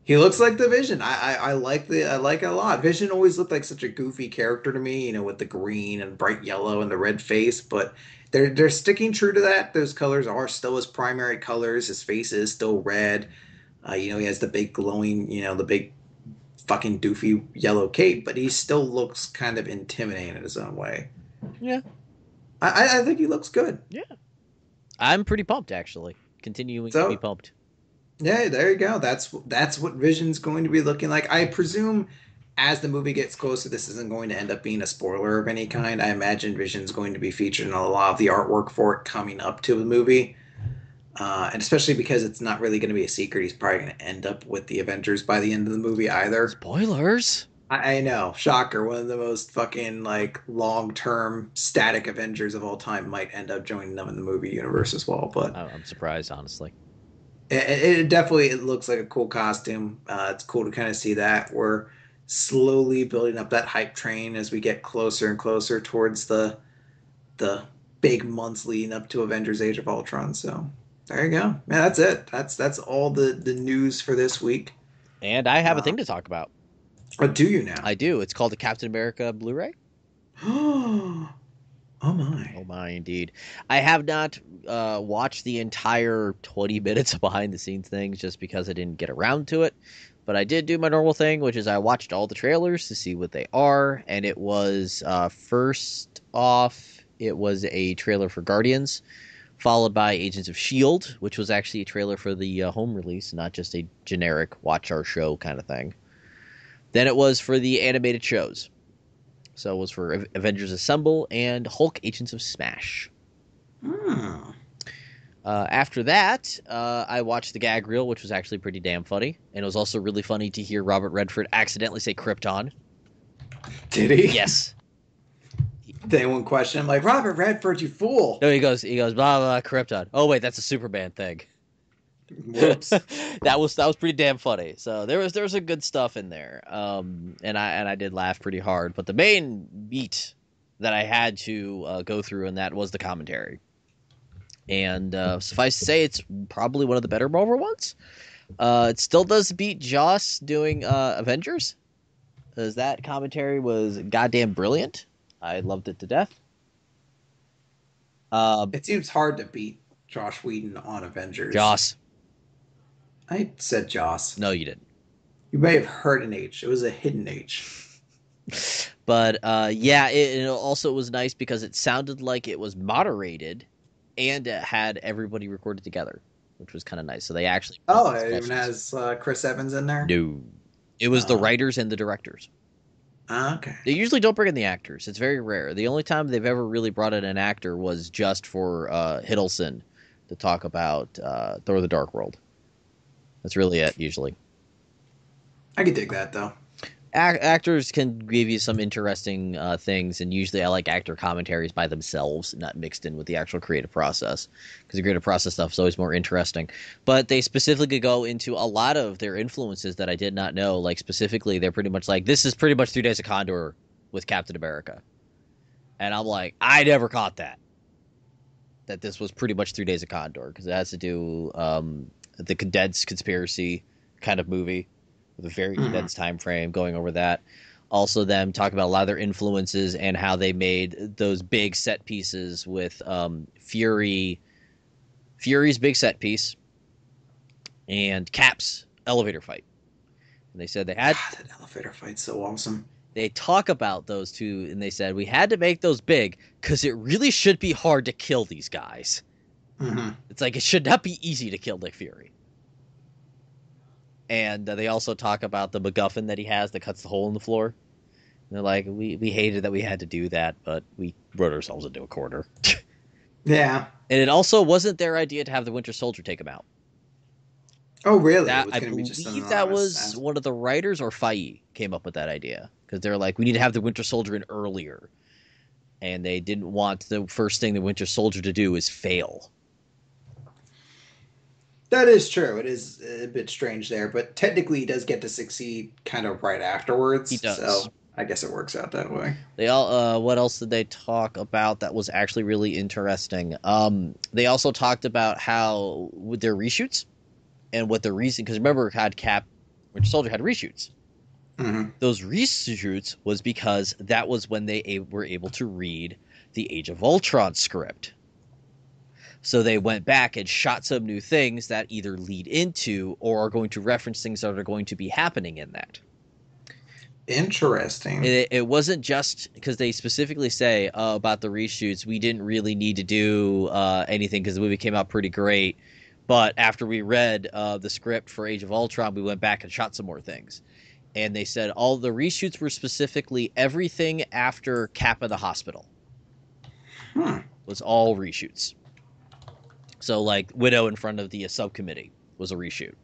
He looks like the Vision. I like I like it a lot. Vision always looked like such a goofy character to me, with the green and bright yellow and the red face, but they're sticking true to that. Those colors are still his primary colors. His face is still red. He has the big glowing, the big fucking doofy yellow cape, but he still looks kind of intimidating in his own way. Yeah. I think he looks good. Yeah. I'm pretty pumped, actually. Continuing to be pumped. Yeah, there you go. That's what Vision's going to be looking like. I presume as the movie gets closer, this isn't going to end up being a spoiler of any kind. I imagine Vision's going to be featured in a lot of the artwork for it coming up to the movie. And especially because it's not really going to be a secret, he's probably going to end up with the Avengers by the end of the movie either. Spoilers? I know. Shocker. One of the most fucking, long-term static Avengers of all time might end up joining them in the movie universe as well. But I'm surprised, honestly. It definitely looks like a cool costume. It's cool to kind of see that. We're slowly building up that hype train as we get closer and closer towards the big months leading up to Avengers Age of Ultron. So there you go. Man, that's it. That's all the news for this week. And I have a thing to talk about. Oh, do you now? I do. It's called the Captain America Blu-ray. Oh my. Oh my, indeed. I have not watched the entire 20 minutes of behind-the-scenes things just because I didn't get around to it. But I did do my normal thing, which is I watched all the trailers to see what they are. And it was, first off, it was a trailer for Guardians, followed by Agents of S.H.I.E.L.D., which was actually a trailer for the home release, not just a generic watch our show kind of thing. Then it was for the animated shows. So it was for Avengers Assemble and Hulk Agents of Smash. After that, I watched the gag reel, which was actually pretty damn funny. And it was also really funny to hear Robert Redford accidentally say Krypton. Did he? Yes. Did anyone question him? Like, Robert Redford, you fool. No, he goes, blah, blah, Krypton. Oh, wait, that's a Superman thing. Whoops. that was pretty damn funny. So there was some good stuff in there. And I did laugh pretty hard. But the main beat that I had to go through in that was the commentary. And suffice to say, it's probably one of the better Marvel ones. It still does beat Joss doing Avengers, because that commentary was goddamn brilliant. I loved it to death. It seems hard to beat Josh Whedon on Avengers. Joss. I said Joss. No, you didn't. You may have heard an H. It was a hidden H. But yeah, it also was nice because it sounded like it was moderated, and it had everybody recorded together, which was kind of nice. So they actually it even has Chris Evans in there. No, it was the writers and the directors. Okay. They usually don't bring in the actors. It's very rare. The only time they've ever really brought in an actor was just for Hiddleston to talk about Thor: The Dark World. That's really it, usually. I can dig that, though. Actors can give you some interesting things, and usually I like actor commentaries by themselves, not mixed in with the actual creative process, because the creative process stuff is always more interesting. But they specifically go into a lot of their influences that I did not know. Like, specifically, they're pretty much like, this is pretty much 3 Days of Condor with Captain America. And I'm like, I never caught that this was pretty much 3 Days of Condor, because it has to do the condensed conspiracy kind of movie with a very condensed time frame, going over that. Also them talk about a lot of their influences and how they made those big set pieces with Fury's big set piece and Cap's elevator fight. And they said they had... God, that elevator fight's so awesome. They talk about those two, and they said, we had to make those big because it really should be hard to kill these guys. Mm-hmm. It's like, it should not be easy to kill Nick Fury. And they also talk about the MacGuffin that he has that cuts the hole in the floor. And they're like, we hated that we had to do that, but we wrote ourselves into a corner. Yeah. And it also wasn't their idea to have the Winter Soldier take him out. Oh, really? I believe that was one of the writers, or Feige came up with that idea. Because they're like, we need to have the Winter Soldier in earlier. And they didn't want the first thing the Winter Soldier to do is fail. That is true. It is a bit strange there, but technically he does get to succeed kind of right afterwards. He does. So I guess it works out that way. They all. What else did they talk about that was actually really interesting? They also talked about how with their reshoots And what the reason, because remember, Winter Soldier had reshoots. Mm-hmm. Those reshoots was because that was when they were able to read the Age of Ultron script. So they went back and shot some new things that either lead into or are going to reference things that are going to be happening in that. Interesting. It wasn't just because they specifically say about the reshoots, we didn't really need to do anything because the movie came out pretty great. But after we read the script for Age of Ultron, we went back and shot some more things. And they said all the reshoots were specifically everything after Cap in the hospital. Was all reshoots. So like Widow in front of the subcommittee was a reshoot.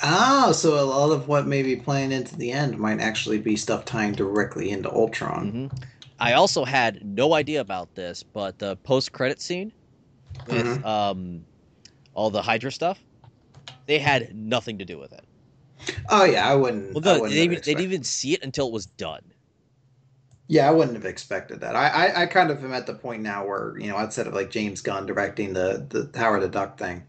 Oh, so a lot of what may be playing into the end might actually be stuff tying directly into Ultron. Mm-hmm. I also had no idea about this, but the post-credit scene with all the Hydra stuff, they had nothing to do with it. Oh yeah, I wouldn't. Well, they didn't even see it until it was done. Yeah, I wouldn't have expected that. I kind of am at the point now where, outside of like James Gunn directing the Howard the Duck thing,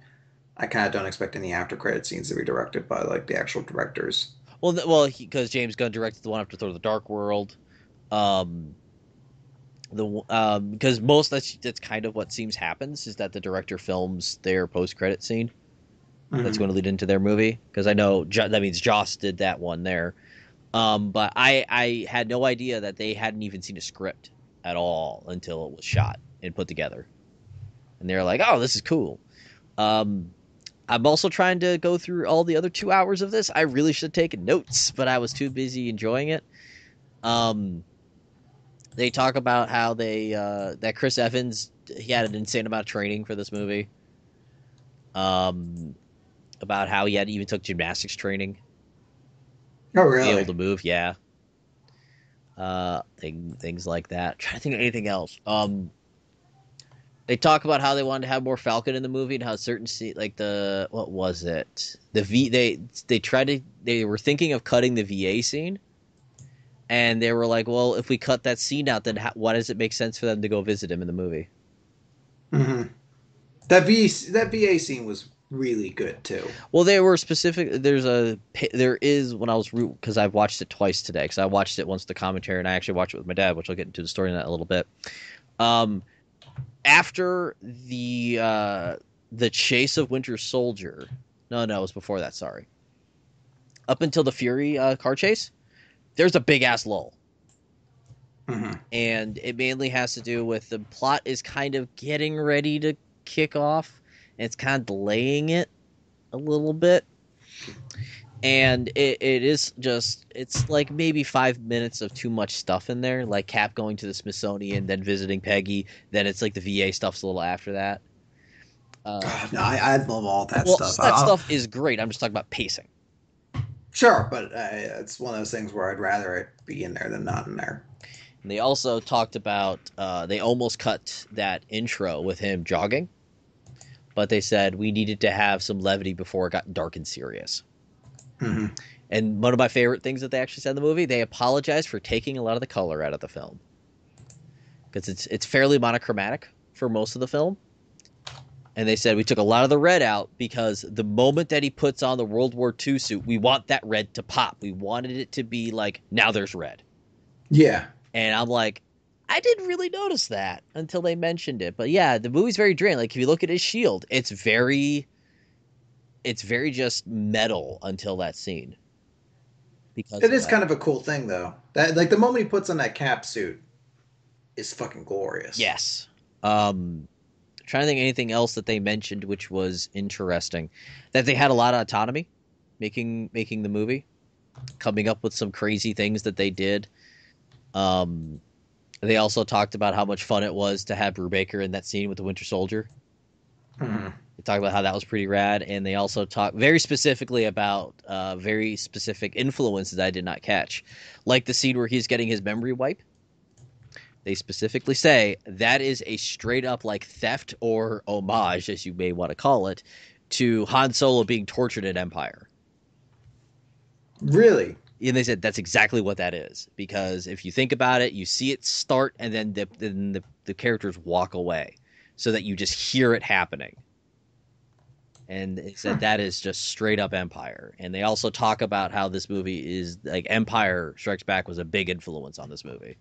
I kind of don't expect any after credit scenes to be directed by like the actual directors. Well, because James Gunn directed the one after Thor: The Dark World, because that's kind of what seems happens is that the director films their post credit scene. That's going to lead into their movie, because I know that means Joss did that one there. But I had no idea that they hadn't even seen a script at all until it was shot and put together. And they're like, oh, this is cool. I'm also trying to go through all the other 2 hours of this. I really should have taken notes, but I was too busy enjoying it. They talk about how that Chris Evans, he had an insane amount of training for this movie. About how he even took gymnastics training. Oh, really? To be able to move, yeah. Things like that. I'm trying to think of anything else. They talk about how they wanted to have more Falcon in the movie and how certain like what was it? They were thinking of cutting the VA scene, and they were like, well, if we cut that scene out, then why does it make sense for them to go visit him in the movie? Mm-hmm. That VA scene was really good too. Well, they were specific. There is when I was because I've watched it twice today because I watched it once with the commentary and I actually watched it with my dad, which I'll get into the story in that a little bit. After the chase of Winter Soldier, no, it was before that. Sorry, up until the Fury car chase, there's a big ass lull. Mm-hmm. And it mainly has to do with the plot is kind of getting ready to kick off, and it's kind of delaying it a little bit. And it's like maybe 5 minutes of too much stuff in there, like Cap going to the Smithsonian, then visiting Peggy, then it's like the VA stuff's a little after that. No, I love all that stuff. That stuff is great. I'm just talking about pacing. Sure, but it's one of those things where I'd rather it be in there than not in there. And they also talked about they almost cut that intro with him jogging, but they said we needed to have some levity before it got dark and serious. Mm-hmm. And one of my favorite things that they actually said in the movie, they apologized for taking a lot of the color out of the film, because it's fairly monochromatic for most of the film. And they said we took a lot of the red out because the moment that he puts on the World War II suit, we want that red to pop. We wanted it to be like, now there's red. Yeah. And I'm like, I didn't really notice that until they mentioned it. But yeah, the movie's very draining. Like if you look at his shield, it's very just metal until that scene. Because it is kind of a cool thing though. That like the moment he puts on that cap suit is fucking glorious. Yes. Trying to think of anything else that they mentioned which was interesting. That they had a lot of autonomy making the movie, coming up with some crazy things that they did. They also talked about how much fun it was to have Brubaker in that scene with the Winter Soldier. Mm-hmm. They talked about how that was pretty rad, and they also talked very specifically about very specific influences I did not catch, like the scene where he's getting his memory wipe. They specifically say that is a straight up like theft or homage, as you may want to call it, to Han Solo being tortured in Empire. Really? And they said that's exactly what that is, because if you think about it, you see it start and then the characters walk away so that you just hear it happening. And they said that is just straight up Empire. And they also talk about how this movie is like Empire Strikes Back was a big influence on this movie.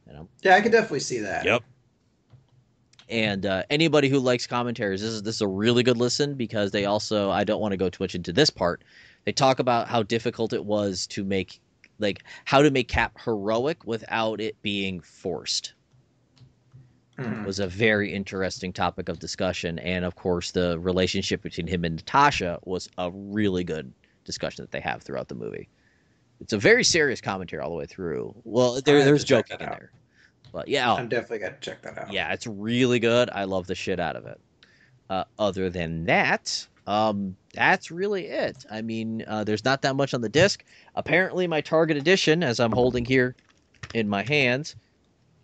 You know? Yeah, I could definitely see that. Yep. And anybody who likes commentaries, this is a really good listen because they also, I don't want to go too much into this part. They talk about how difficult it was to make, like, how to make Cap heroic without it being forced. Mm-hmm. Was a very interesting topic of discussion. And of course, the relationship between him and Natasha was a really good discussion that they have throughout the movie. It's a very serious commentary all the way through. Well, there's joking in there. But yeah, I'm definitely got to check that out. Yeah, it's really good. I love the shit out of it. Other than that, that's really it. I mean, there's not that much on the disc. Apparently, my Target edition, as I'm holding here in my hands,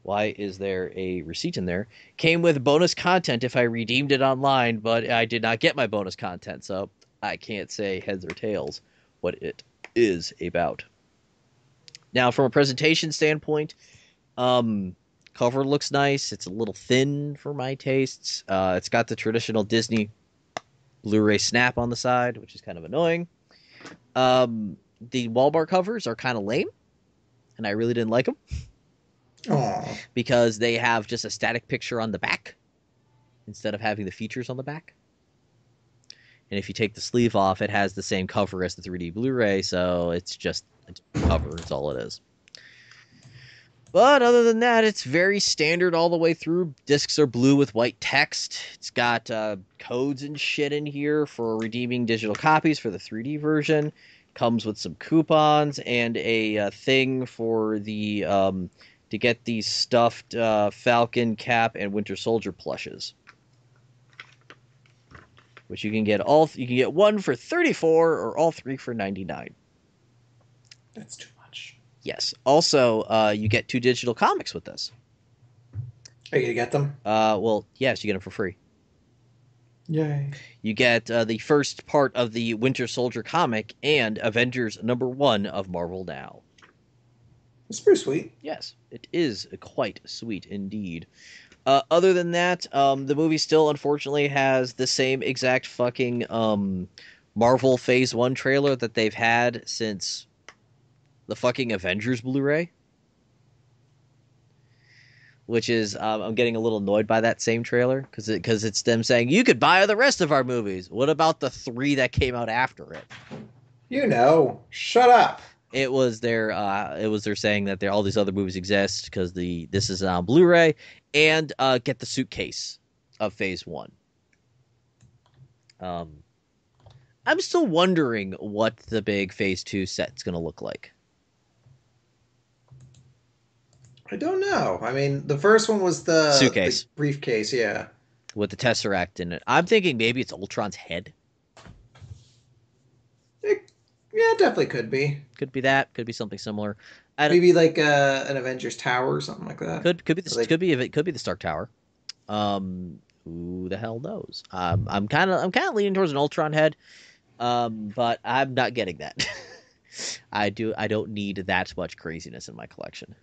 why is there a receipt in there? Came with bonus content if I redeemed it online, but I did not get my bonus content, so I can't say heads or tails what it is about. Now, from a presentation standpoint, cover looks nice. It's a little thin for my tastes. It's got the traditional Disney Blu-ray snap on the side, which is kind of annoying. The wall bar covers are kind of lame, and I really didn't like them. Aww. Because they have just a static picture on the back instead of having the features on the back. And if you take the sleeve off, it has the same cover as the 3D Blu-ray, so it's just a cover. That's all it is. But other than that, it's very standard all the way through. Discs are blue with white text. It's got codes and shit in here for redeeming digital copies for the 3D version. Comes with some coupons and a thing for the to get these stuffed Falcon, Cap, and Winter Soldier plushes, which you can get You can get one for $34 or all three for $99. That's too much. Yes. Also, you get 2 digital comics with this. Are you gonna get them? Well, yes, you get them for free. Yay! You get the first part of the Winter Soldier comic and Avengers #1 of Marvel Now. It's pretty sweet. Yes, it is quite sweet indeed. Other than that, the movie still unfortunately has the same exact fucking Marvel Phase 1 trailer that they've had since the fucking Avengers Blu-ray. Which is, I'm getting a little annoyed by that same trailer, because it's them saying, you could buy the rest of our movies. What about the 3 that came out after it? Shut up. It was their saying that all these other movies exist because this is on Blu-ray, and get the suitcase of Phase 1. I'm still wondering what the big Phase 2 set's going to look like. I don't know. I mean, the first one was the suitcase, the briefcase, yeah, with the Tesseract in it. I'm thinking maybe it's Ultron's head. Yeah, it definitely could be. Could be that. Could be something similar. Maybe like an Avengers Tower or something like that. Could be the Stark Tower. Who the hell knows? I'm kind of leaning towards an Ultron head, but I'm not getting that. I don't need that much craziness in my collection.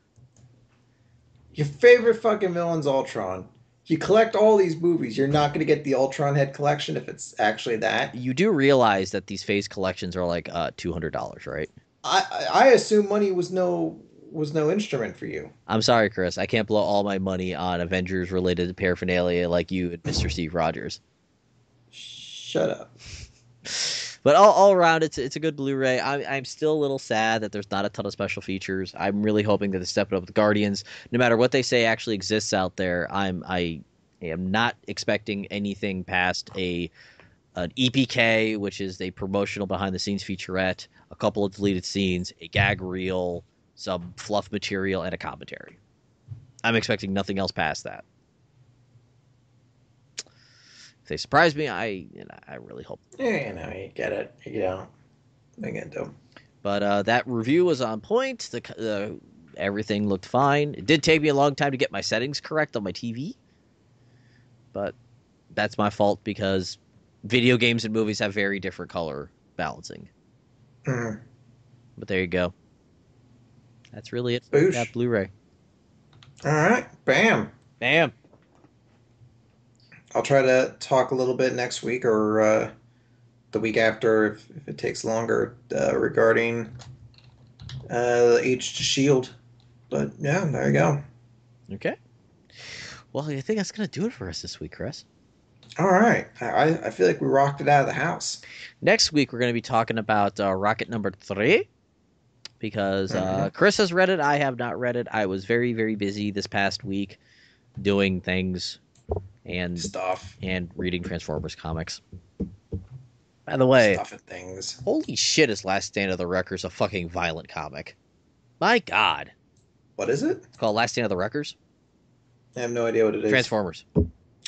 Your favorite fucking villain's Ultron. You collect all these movies. You're not going to get the Ultron head collection if it's actually that. You do realize that these phase collections are like $200, right? I assume money was no instrument for you. I'm sorry, Chris. I can't blow all my money on Avengers related paraphernalia like you and Mr. Steve Rogers. Shut up. But all around, it's a good Blu-ray. I'm still a little sad that there's not a ton of special features. I'm really hoping that they step it up with Guardians. No matter what they say actually exists out there, I am not expecting anything past an EPK, which is a promotional behind-the-scenes featurette, a couple of deleted scenes, a gag reel, some fluff material, and a commentary. I'm expecting nothing else past that. If they surprise me, I really hope. Yeah, you get it. You don't. I get it. But that review was on point. Everything looked fine. It did take me a long time to get my settings correct on my TV. But that's my fault because video games and movies have very different color balancing. Mm. But there you go. That's really it for that Blu-ray. All right. Bam. Bam. I'll try to talk a little bit next week or the week after if it takes longer regarding Age to Shield. But yeah, there you go. Okay. Well, I think that's gonna do it for us this week, Chris. All right. I feel like we rocked it out of the house. Next week we're gonna be talking about Rocket number 3 because Mm-hmm. Chris has read it. I have not read it. I was very very busy this past week doing things and Stuff. reading Transformers comics. By the way, Stuff and things. holy shit, is Last Stand of the Wreckers a fucking violent comic? My God. What is it? It's called Last Stand of the Wreckers. I have no idea what it is. Transformers.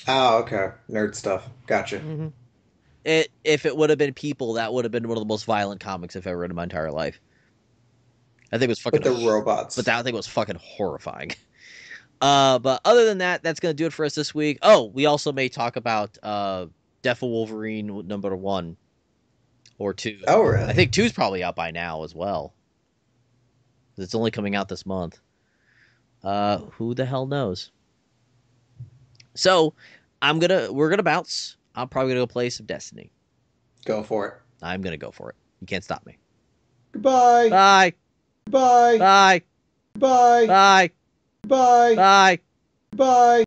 Oh, okay. Nerd stuff. Gotcha. Mm-hmm. If it would have been people, that would have been one of the most violent comics I've ever read in my entire life. I think it was fucking. With the robots. But that thing was fucking horrifying. But other than that, that's gonna do it for us this week. Oh, we also may talk about Death of Wolverine number 1 or 2. Oh, really? I think 2's probably out by now as well. It's only coming out this month. Who the hell knows? So we're gonna bounce. I'm probably gonna go play some Destiny. Go for it. I'm gonna go for it. You can't stop me. Goodbye. Bye. Bye. Bye. Bye. Bye. Bye. Bye. Bye.